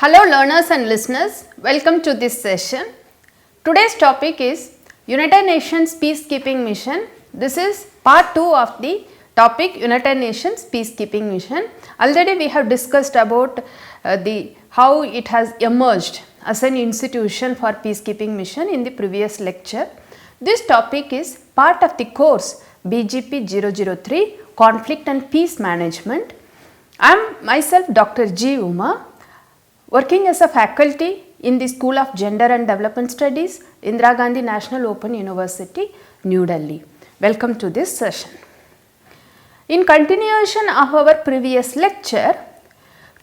Hello learners and listeners, welcome to this session. Today's topic is United Nations Peacekeeping Mission. This is part 2 of the topic United Nations Peacekeeping Mission. Already we have discussed about how it has emerged as an institution for peacekeeping mission in the previous lecture. This topic is part of the course BGP 003 Conflict and Peace Management. I am myself Dr. G. Uma, working as a faculty in the School of Gender and Development Studies, Indira Gandhi National Open University, New Delhi. Welcome to this session. In continuation of our previous lecture,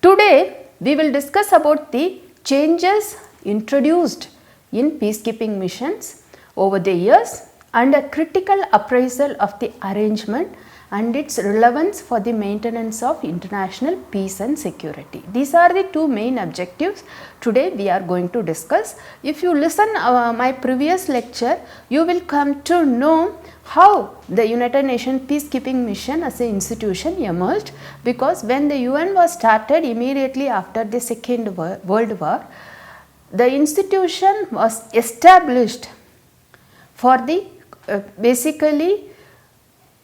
today we will discuss about the changes introduced in peacekeeping missions over the years and a critical appraisal of the arrangement and its relevance for the maintenance of international peace and security. These are the two main objectives today we are going to discuss. If you listen my previous lecture, you will come to know how the United Nations Peacekeeping Mission as an institution emerged, because when the UN was started immediately after the Second World War, the institution was established for the basically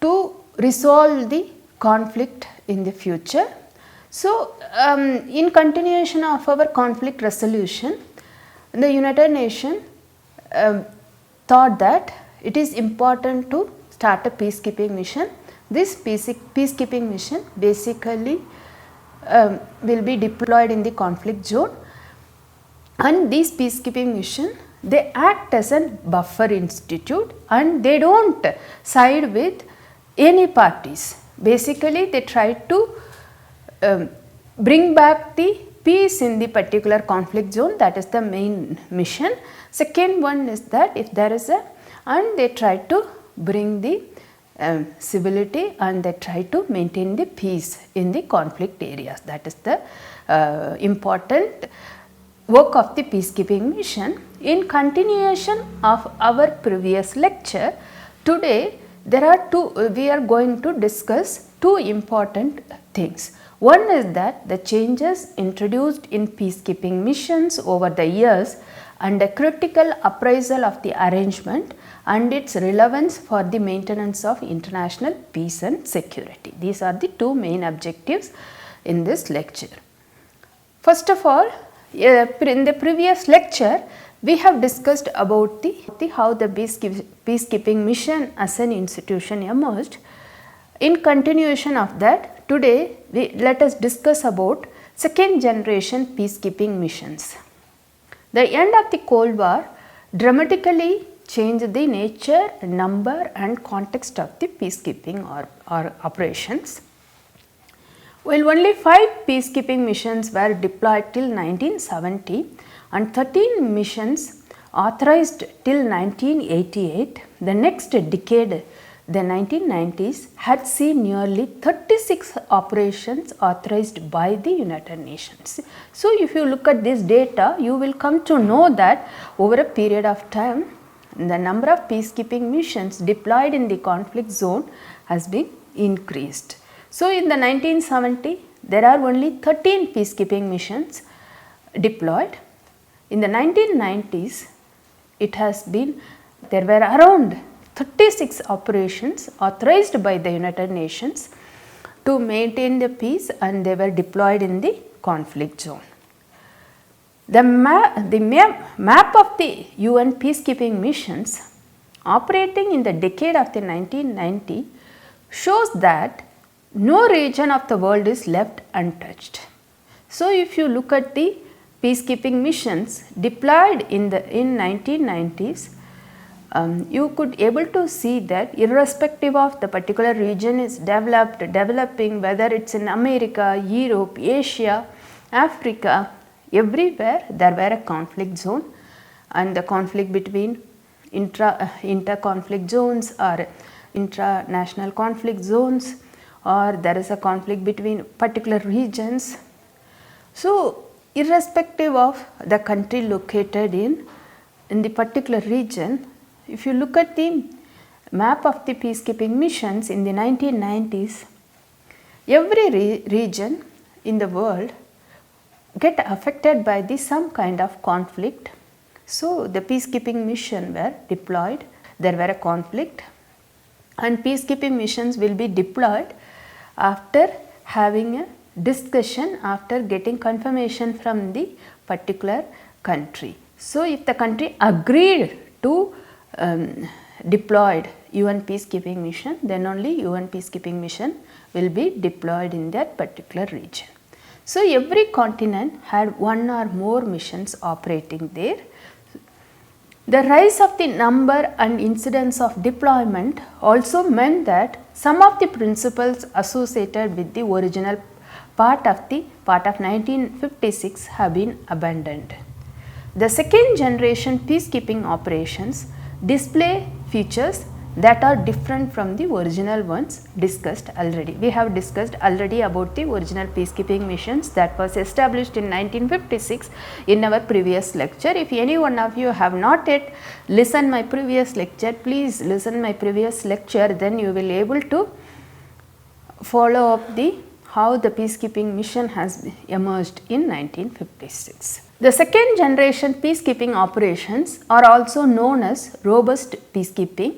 to resolve the conflict in the future. So, in continuation of our conflict resolution, the United Nations thought that it is important to start a peacekeeping mission. This peacekeeping mission basically will be deployed in the conflict zone, and these peacekeeping mission, they act as a buffer institute and they don't side with any parties. Basically they try to bring back the peace in the particular conflict zone. That is the main mission. Second one is that if there is and they try to bring the civility and they try to maintain the peace in the conflict areas. That is the important work of the peacekeeping mission. In continuation of our previous lecture, today we are going to discuss two important things. One is that the changes introduced in peacekeeping missions over the years and a critical appraisal of the arrangement and its relevance for the maintenance of international peace and security. These are the two main objectives in this lecture. First of all, in the previous lecture, we have discussed about how the peacekeeping mission as an institution emerged. In continuation of that, today let us discuss about second generation peacekeeping missions. The end of the Cold War dramatically changed the nature, number and context of the peacekeeping or operations. While only 5 peacekeeping missions were deployed till 1970 and 13 missions authorized till 1988, the next decade, the 1990s, had seen nearly 36 operations authorized by the United Nations. So, if you look at this data, you will come to know that over a period of time, the number of peacekeeping missions deployed in the conflict zone has been increased. So, in the 1970, there are only 13 peacekeeping missions deployed. In the 1990s, there were around 36 operations authorized by the United Nations to maintain the peace, and they were deployed in the conflict zone. The map of the UN peacekeeping missions operating in the decade of the 1990 shows that no region of the world is left untouched. So, if you look at the peacekeeping missions deployed in 1990s, you could able to see that irrespective of the particular region is developing, whether it's in America, Europe, Asia, Africa, everywhere there were a conflict zone, and the conflict between inter-conflict zones or international conflict zones, or there is a conflict between particular regions. So, irrespective of the country located in the particular region, if you look at the map of the peacekeeping missions in the 1990s, every region in the world get affected by some kind of conflict. So the peacekeeping mission were deployed, there were a conflict, and peacekeeping missions will be deployed after having a discussion, after getting confirmation from the particular country. So if the country agreed to deployed UN peacekeeping mission, then only UN peacekeeping mission will be deployed in that particular region. So every continent had one or more missions operating there. The rise of the number and incidence of deployment also meant that some of the principles associated with the original part of 1956 have been abandoned. The second generation peacekeeping operations display features that are different from the original ones discussed already. We have discussed already about the original peacekeeping missions that was established in 1956 in our previous lecture. If any one of you have not yet listened my previous lecture, please listen my previous lecture, then you will able to follow up how the peacekeeping mission has emerged in 1956. The second generation peacekeeping operations are also known as robust peacekeeping,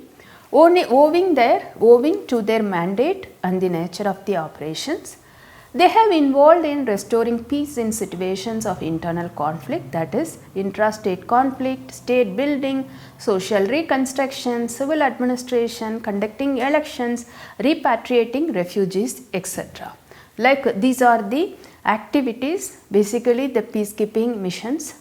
owing to their mandate and the nature of the operations. They have involved in restoring peace in situations of internal conflict, that is intrastate conflict, state building, social reconstruction, civil administration, conducting elections, repatriating refugees, etc. Like these are the activities, basically the peacekeeping missions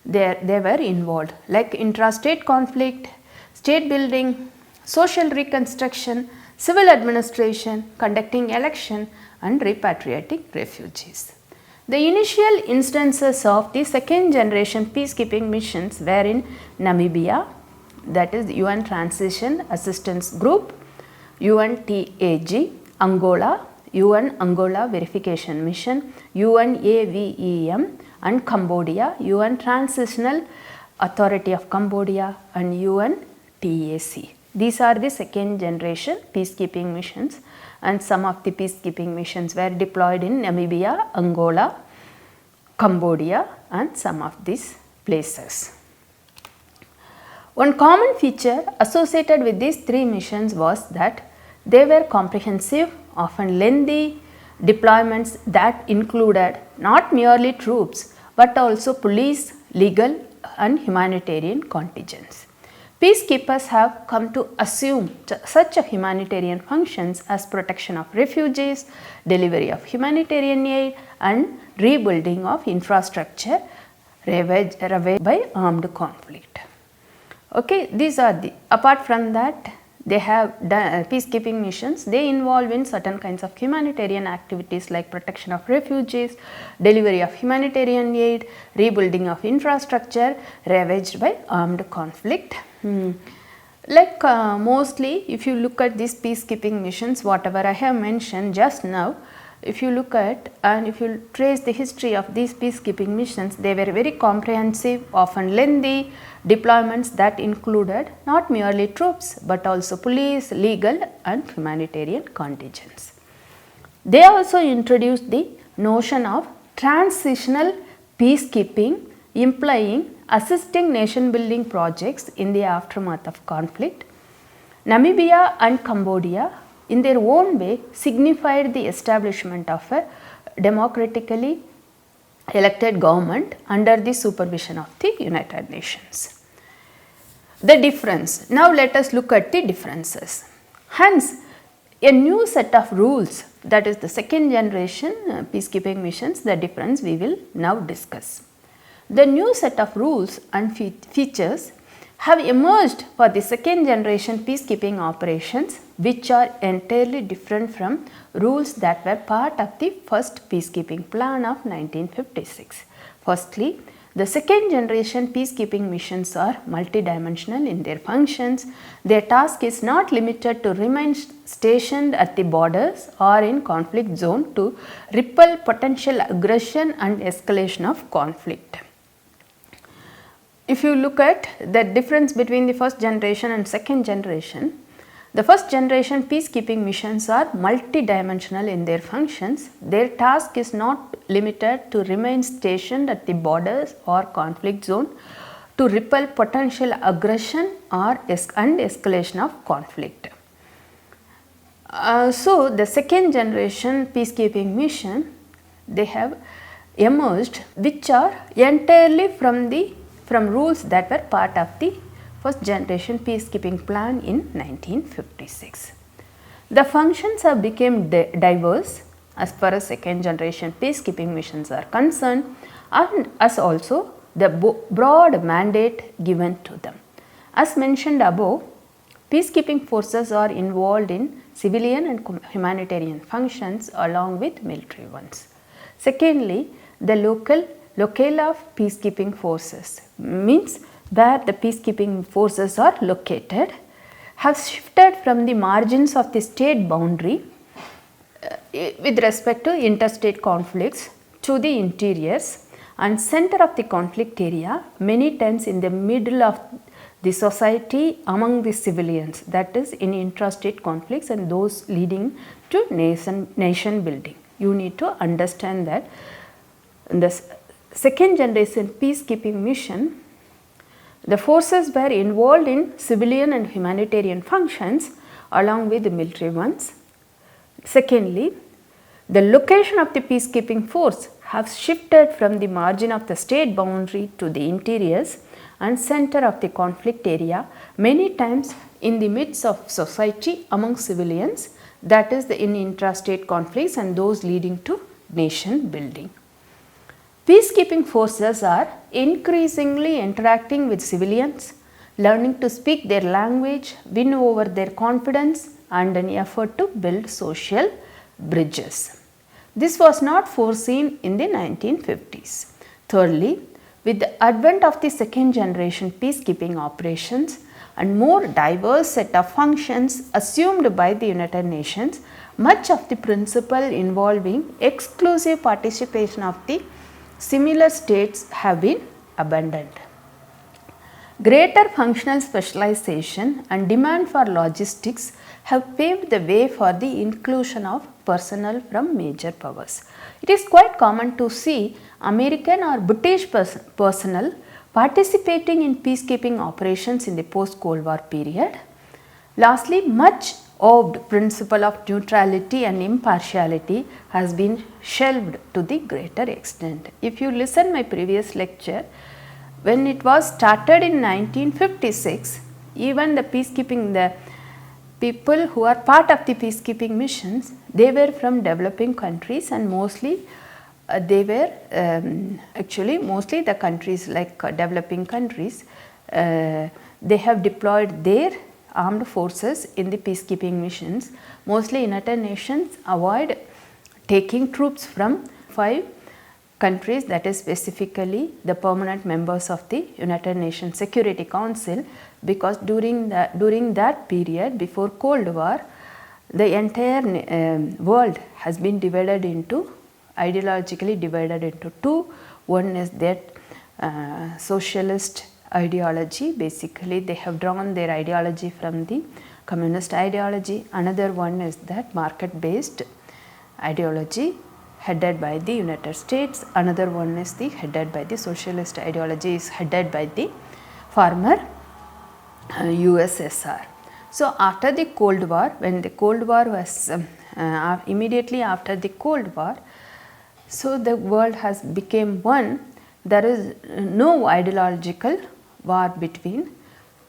they were involved, like intrastate conflict, state building, social reconstruction, civil administration, conducting election and repatriating refugees. The initial instances of the second generation peacekeeping missions were in Namibia, that is UN Transition Assistance Group, UNTAG, Angola, UN Angola Verification Mission, UNAVEM, and Cambodia, UN Transitional Authority of Cambodia, and UNTAC. These are the second generation peacekeeping missions, and some of the peacekeeping missions were deployed in Namibia, Angola, Cambodia, and some of these places. One common feature associated with these three missions was that they were comprehensive, often lengthy deployments that included not merely troops but also police, legal and humanitarian contingents. Peacekeepers have come to assume such a humanitarian functions as protection of refugees, delivery of humanitarian aid and rebuilding of infrastructure ravaged by armed conflict. Okay, these are apart from that, they have peacekeeping missions, they involve in certain kinds of humanitarian activities like protection of refugees, delivery of humanitarian aid, rebuilding of infrastructure ravaged by armed conflict. Mostly if you look at these peacekeeping missions, whatever I have mentioned just now, if you look at and if you trace the history of these peacekeeping missions, they were very comprehensive, often lengthy deployments that included not merely troops but also police, legal and humanitarian contingents. They also introduced the notion of transitional peacekeeping, implying assisting nation building projects in the aftermath of conflict. Namibia and Cambodia in their own way signified the establishment of a democratically elected government under the supervision of the United Nations. The difference. Now let us look at the differences. Hence, a new set of rules, that is the second generation peacekeeping missions, the difference we will now discuss. The new set of rules and features have emerged for the second generation peacekeeping operations, which are entirely different from rules that were part of the first peacekeeping plan of 1956. Firstly, the second generation peacekeeping missions are multidimensional in their functions. Their task is not limited to remain stationed at the borders or in conflict zone to repel potential aggression and escalation of conflict. If you look at the difference between the first generation and second generation, The first generation peacekeeping missions are multidimensional in their functions. Their task is not limited to remain stationed at the borders or conflict zone to repel potential aggression or escalation of conflict. So, the second generation peacekeeping mission, they have emerged which are entirely from rules that were part of the first generation peacekeeping plan in 1956. The functions have become diverse as far as second generation peacekeeping missions are concerned, and as also the broad mandate given to them. As mentioned above, peacekeeping forces are involved in civilian and humanitarian functions along with military ones. Secondly, the locale of peacekeeping forces means where the peacekeeping forces are located have shifted from the margins of the state boundary with respect to interstate conflicts to the interiors and center of the conflict area, many times in the middle of the society among the civilians, that is in intrastate conflicts and those leading to nation building. You need to understand that in the second generation peacekeeping mission, the forces were involved in civilian and humanitarian functions along with the military ones. Secondly, the location of the peacekeeping force has shifted from the margin of the state boundary to the interiors and center of the conflict area, many times in the midst of society among civilians, that is in intrastate conflicts and those leading to nation building. Peacekeeping forces are increasingly interacting with civilians, learning to speak their language, win over their confidence, and an effort to build social bridges. This was not foreseen in the 1950s. Thirdly, with the advent of the second generation peacekeeping operations and more diverse set of functions assumed by the United Nations, much of the principle involving exclusive participation of the similar states have been abandoned. Greater functional specialization and demand for logistics have paved the way for the inclusion of personnel from major powers. It is quite common to see American or British personnel participating in peacekeeping operations in the post-Cold War period. Lastly, much of principle of neutrality and impartiality has been shelved to the greater extent. If you listen my previous lecture, when it was started in 1956, even the people who are part of the peacekeeping missions, they were from developing countries and mostly mostly the countries like developing countries, they have deployed their armed forces in the peacekeeping missions. Mostly United Nations avoid taking troops from 5 countries, that is specifically the permanent members of the United Nations Security Council, because during that period before Cold War, the entire world has been ideologically divided into 2. One is that socialist ideology, basically they have drawn their ideology from the communist ideology. Another one is that market based ideology headed by the United States. Another one is headed by the socialist ideology, is headed by the former USSR. So after the Cold War, when the Cold War was immediately after the Cold War, so the world has become one. There is no ideological war between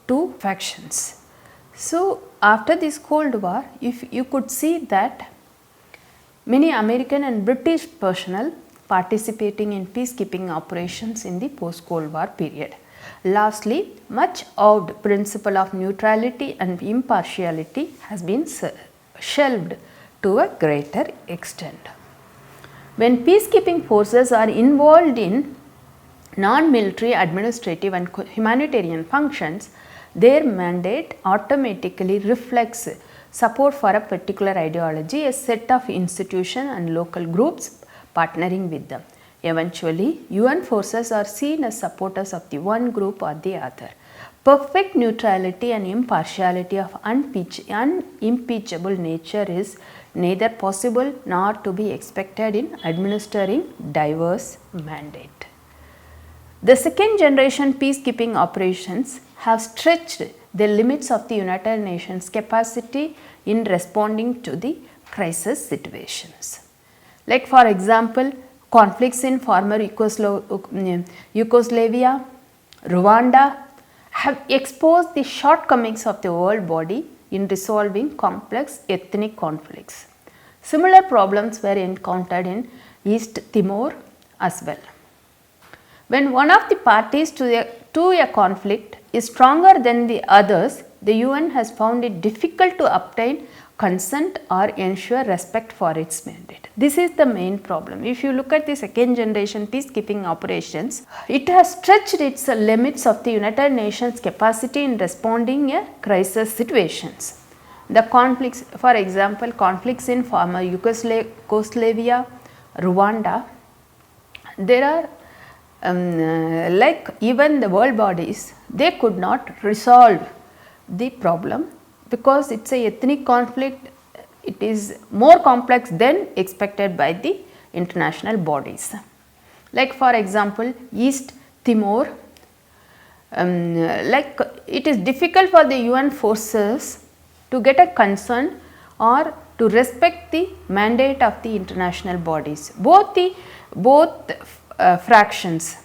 2 factions. So after this Cold War, if you could see that many American and British personnel participating in peacekeeping operations in the post-Cold War period. Lastly, much of the principle of neutrality and impartiality has been shelved to a greater extent. When peacekeeping forces are involved in non-military, administrative and humanitarian functions, their mandate automatically reflects support for a particular ideology, a set of institutions and local groups partnering with them. Eventually, UN forces are seen as supporters of the one group or the other. Perfect neutrality and impartiality of unimpeachable nature is neither possible nor to be expected in administering diverse mandate. The second generation peacekeeping operations have stretched the limits of the United Nations capacity in responding to the crisis situations. Like for example, conflicts in former Yugoslavia, Rwanda have exposed the shortcomings of the world body in resolving complex ethnic conflicts. Similar problems were encountered in East Timor as well. When one of the parties to a conflict is stronger than the others, the UN has found it difficult to obtain consent or ensure respect for its mandate. This is the main problem. If you look at the second generation peacekeeping operations, it has stretched its limits of the United Nations capacity in responding to crisis situations. The conflicts, for example, conflicts in former Yugoslavia, Rwanda, there are like even the world bodies, they could not resolve the problem because it's a ethnic conflict. It is more complex than expected by the international bodies. Like for example, East Timor, like it is difficult for the UN forces to get a consent or to respect the mandate of the international bodies. Both fractions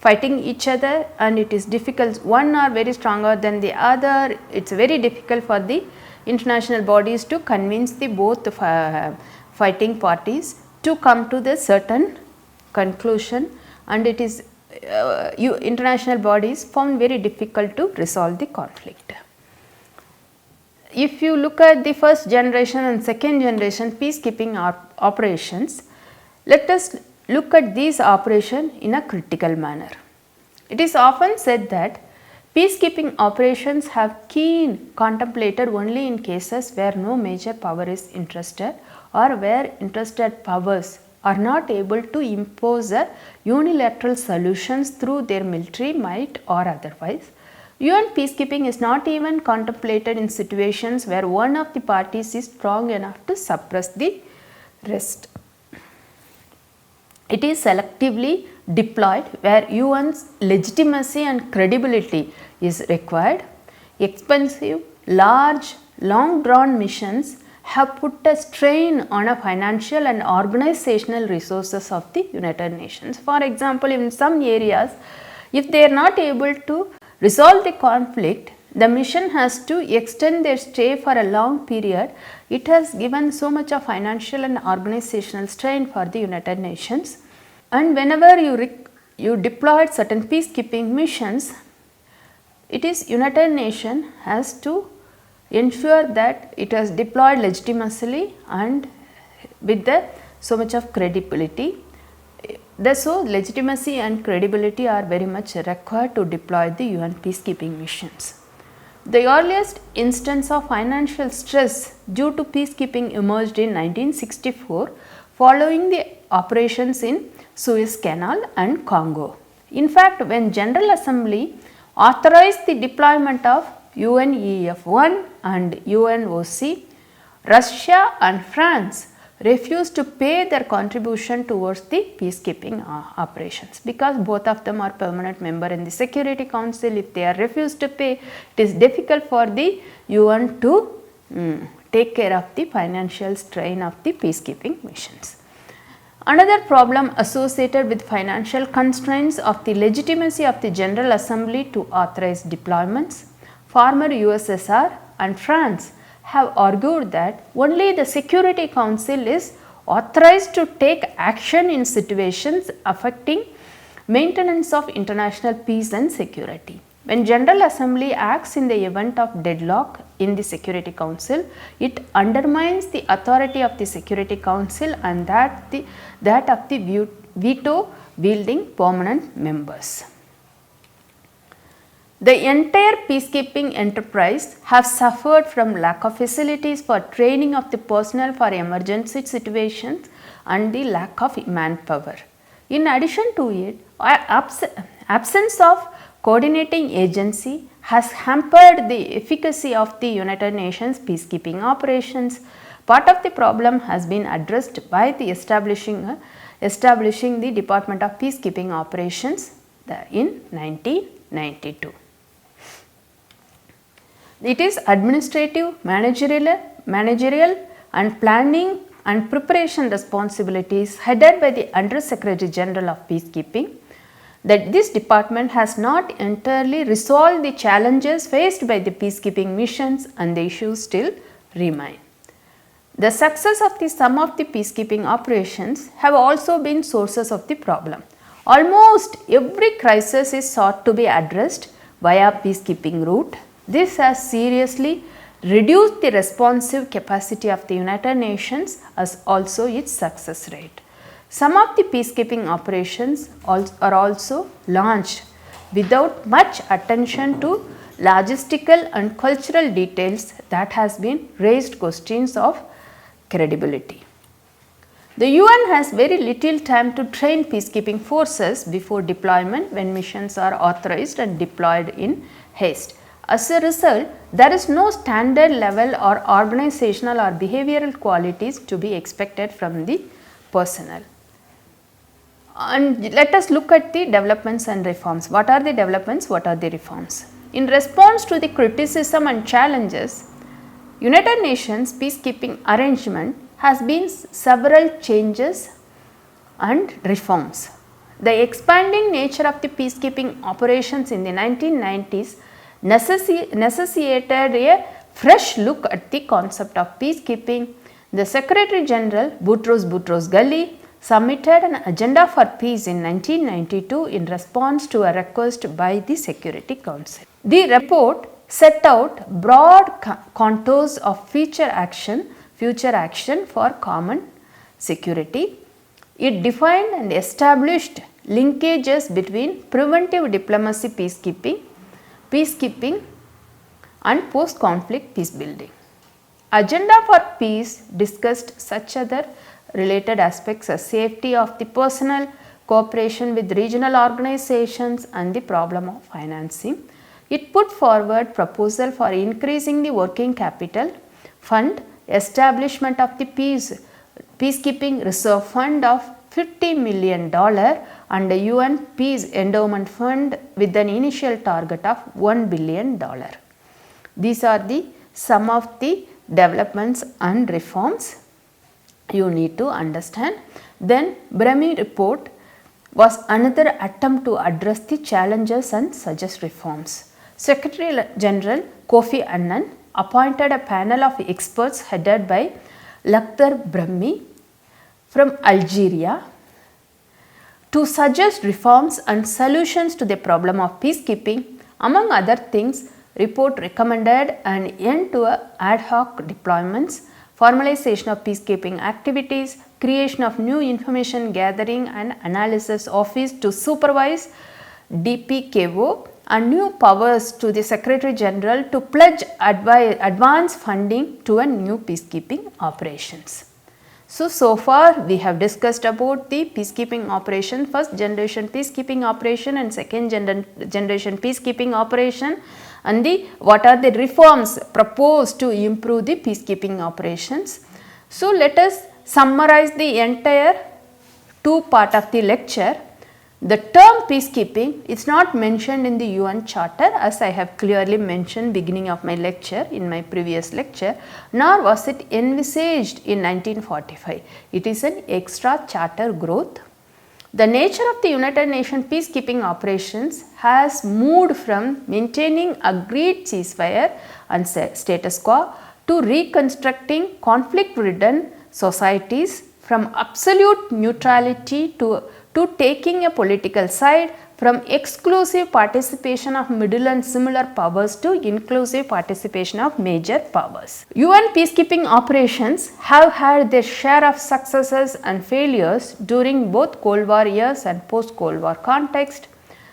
fighting each other, and it is difficult, one are very stronger than the other. It's very difficult for the international bodies to convince the both fighting parties to come to the certain conclusion, and it is international bodies found very difficult to resolve the conflict. If you look at the first generation and second generation peacekeeping operations, let us look at these operations in a critical manner. It is often said that peacekeeping operations have been contemplated only in cases where no major power is interested or where interested powers are not able to impose a unilateral solutions through their military might or otherwise. UN peacekeeping is not even contemplated in situations where one of the parties is strong enough to suppress the rest. It is selectively deployed where UN's legitimacy and credibility is required. Expensive, large, long drawn missions have put a strain on a financial and organizational resources of the United Nations. For example, in some areas, if they are not able to resolve the conflict, the mission has to extend their stay for a long period. It has given so much of financial and organizational strain for the United Nations. And whenever you deployed certain peacekeeping missions, it is United Nations has to ensure that it has deployed legitimately and with so much of credibility. So legitimacy and credibility are very much required to deploy the UN peacekeeping missions. The earliest instance of financial stress due to peacekeeping emerged in 1964 following the operations in Suez Canal and Congo. In fact, when General Assembly authorized the deployment of UNEF-1 and UNOC, Russia and France refused to pay their contribution towards the peacekeeping operations because both of them are permanent member in the Security Council. If they are refused to pay, it is difficult for the UN to take care of the financial strain of the peacekeeping missions. Another problem associated with financial constraints of the legitimacy of the General Assembly to authorize deployments, former USSR and France have argued that only the Security Council is authorized to take action in situations affecting maintenance of international peace and security. When General Assembly acts in the event of deadlock in the Security Council, it undermines the authority of the Security Council and that of the veto wielding permanent members. The entire peacekeeping enterprise has suffered from lack of facilities for training of the personnel for emergency situations and the lack of manpower. In addition to it, absence of coordinating agency has hampered the efficacy of the United Nations peacekeeping operations. Part of the problem has been addressed by the establishing the Department of Peacekeeping Operations in 1992. It is administrative, managerial and planning and preparation responsibilities headed by the Under Secretary General of Peacekeeping. That this department has not entirely resolved the challenges faced by the peacekeeping missions, and the issues still remain. The success of some of the peacekeeping operations have also been sources of the problem. Almost every crisis is sought to be addressed via peacekeeping route. This has seriously reduced the responsive capacity of the United Nations as also its success rate. Some of the peacekeeping operations are also launched without much attention to logistical and cultural details that has been raised questions of credibility. The UN has very little time to train peacekeeping forces before deployment when missions are authorized and deployed in haste. As a result, there is no standard level or organizational or behavioral qualities to be expected from the personnel. And let us look at the developments and reforms. What are the developments? What are the reforms? In response to the criticism and challenges, United Nations peacekeeping arrangement has been several changes and reforms. The expanding nature of the peacekeeping operations in the 1990s necessitated a fresh look at the concept of peacekeeping. The Secretary General Boutros Ghali submitted an agenda for peace in 1992 in response to a request by the Security Council. The report set out broad contours of future action for common security. It defined and established linkages between preventive diplomacy peacekeeping and post-conflict peace building. Agenda for peace discussed such other related aspects as safety of the personnel, cooperation with regional organizations and the problem of financing. It put forward proposal for increasing the working capital fund, establishment of the peacekeeping reserve fund of $50 million and a UN Peace Endowment Fund with an initial target of $1 billion. These are some of the developments and reforms you need to understand. Then Brahmi report was another attempt to address the challenges and suggest reforms. Secretary General Kofi Annan appointed a panel of experts headed by Lakhdar Brahmi from Algeria to suggest reforms and solutions to the problem of peacekeeping. Among other things, report recommended an end to ad hoc deployments, formalization of peacekeeping activities, creation of new information gathering and analysis office to supervise DPKO, and new powers to the Secretary General to pledge advance funding to a new peacekeeping operations. So far we have discussed about the peacekeeping operation, first generation peacekeeping operation and second generation peacekeeping operation, and what are the reforms proposed to improve the peacekeeping operations. So let us summarize the entire two part of the lecture. The term peacekeeping is not mentioned in the UN Charter, as I have clearly mentioned beginning of my lecture in my previous lecture, nor was it envisaged in 1945. It is an extra charter growth. The nature of the United Nations peacekeeping operations has moved from maintaining agreed ceasefire and status quo to reconstructing conflict-ridden societies, from absolute neutrality to taking a political side, from exclusive participation of middle and similar powers to inclusive participation of major powers. UN peacekeeping operations have had their share of successes and failures during both Cold War years and post-Cold War context.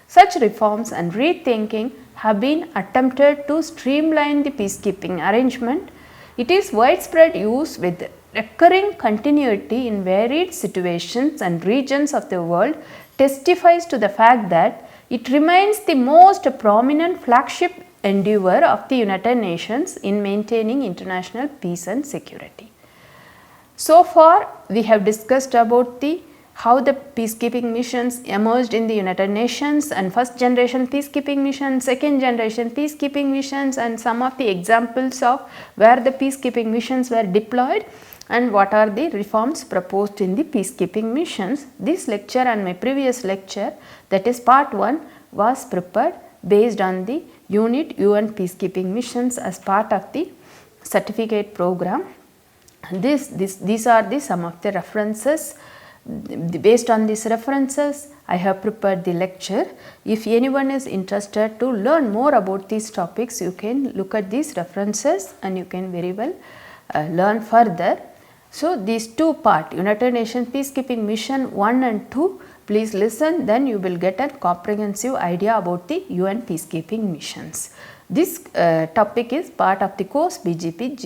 Such reforms and rethinking have been attempted to streamline the peacekeeping arrangement. It is widespread use with recurring continuity in varied situations and regions of the world testifies to the fact that it remains the most prominent flagship endeavor of the United Nations in maintaining international peace and security. So far we have discussed about how the peacekeeping missions emerged in the United Nations, and first generation peacekeeping missions, second generation peacekeeping missions, and some of the examples of where the peacekeeping missions were deployed and what are the reforms proposed in the peacekeeping missions. This lecture and my previous lecture, that is part 1, was prepared based on the unit UN peacekeeping missions as part of the certificate program. These are some of the references. Based on these references, I have prepared the lecture. If anyone is interested to learn more about these topics, you can look at these references and you can very well learn further. So, these two parts, United Nations Peacekeeping Mission 1 and 2, please listen, then you will get a comprehensive idea about the UN peacekeeping missions. This topic is part of the course BGP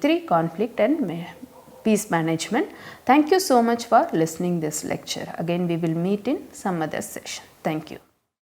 003 Conflict and Peace Management. Thank you so much for listening this lecture. Again we will meet in some other session. Thank you.